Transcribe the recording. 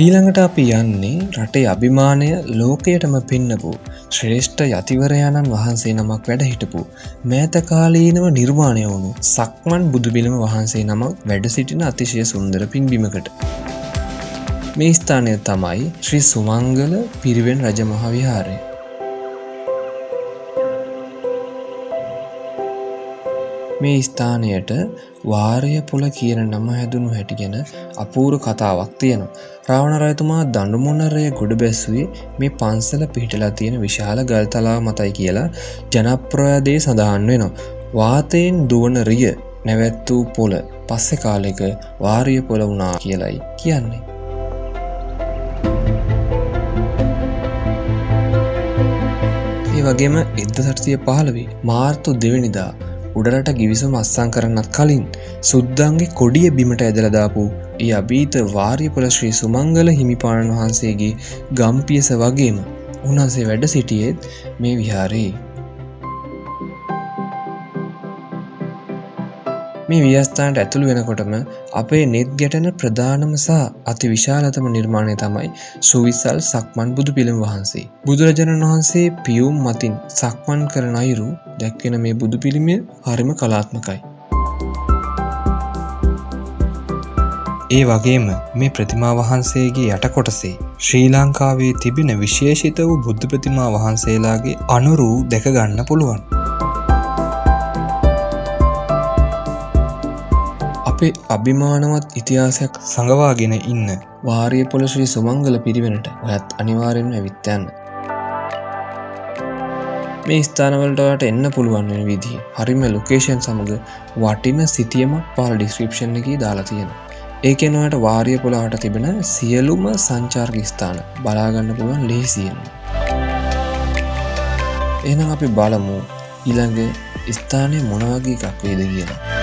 ඊළඟට අපි යන්නේ රටේ අභිමානය ලෝකයටම පෙන්නපු ශ්‍රේෂ්ඨ යතිවරයාණන් වහන්සේ නමක් වැඩ හිටපු මෑත කාලීනව නිර්මාණය වුණු සක්මන් බුදුපිළිම වහන්සේ නමක් වැඩ සිටින අතිශය සුන්දර පින්බිමකට. මේ ස්ථානය තමයි ශ්‍රී සුමංගල පිරිවෙන් රජමහා විහාරය. මේ ස්ථානයට වාරයපොළ කියන නම හැදුණු හැටි ගැන අපූර්ව කතාවක් තියෙනවා. රාවණ රජතුමා දඬුමොනරය ගොඩ බැස්සුවේ මේ පන්සල පිහිටලා තියෙන විශාල ගල්තලාව මතයි කියලා ජනප්‍රවාදයේ සඳහන් වෙනවා. වාතයෙන් දුවන රිය නැවැත්වූ පොළ පස්සේ කාලෙක වාරියපොළ වුණා කියලයි කියන්නේ. ඒ වගේම 1815 මාර්තු 2 වෙනිදා උඩරට ගිවිසුම අත්සන් කරන්නත් කලින් සුද්දන්ගේ කොඩිය බිමට ඇදලා දාපු ඒ අභීත වාරියපොළ ශ්‍රී සුමංගල හිමිපාණන් වහන්සේගේ ගම්පියස වගේම උන්වහන්සේ වැඩ සිටියේත් මේ විහාරයේ. මේ විහාරස්ථානට ඇතුළු වෙනකොටම අපේ නෙත් ගැටෙන ප්‍රධානම සහ අති විශාලතම නිර්මාණය තමයි සුවිසල් සක්මන් බුදු පිළිම වහන්සේ. බුදුරජාණන් වහන්සේ පියුම් මතින් සක්මන් කරන අයුරු දැක්වෙන මේ බුදු පිළිමය හරිම කලාත්මකයි. ඒ වගේම මේ ප්‍රතිමා වහන්සේගේ යට කොටසේ ශ්‍රී ලංකාවේ තිබෙන විශේෂිත වූ බුද්ධ ප්‍රතිමා වහන්සේලාගේ අනුරු දැක ගන්න පුළුවන්. අපේ අභිමානවත් ඉතිහාසයක් සඟවාගෙන ඉන්න වාරියපොළ ශ්‍රී සුමංගල පිරිවෙනට ඔයත් අනිවාර්යෙන්ම ඇවිත් යන්න. මේ ස්ථානවලට ඔයාලට එන්න පුළුවන් වෙන විදිහ හරිම ලොකේෂන් සමග වටින සිතියමක් පහළ ඩිස්ක්‍රිප්ෂන් එකේ දාලා තියෙනවා. ඒකෙන් ඔයාලට වාරියපොළට තිබෙන සියලුම සංචාරක ස්ථාන බලා ගන්න පුළුවන් ලේසියෙන්. එහෙනම් අපි බලමු ඊළඟ ස්ථානයේ මොන වගේ එකක් වේද කියලා.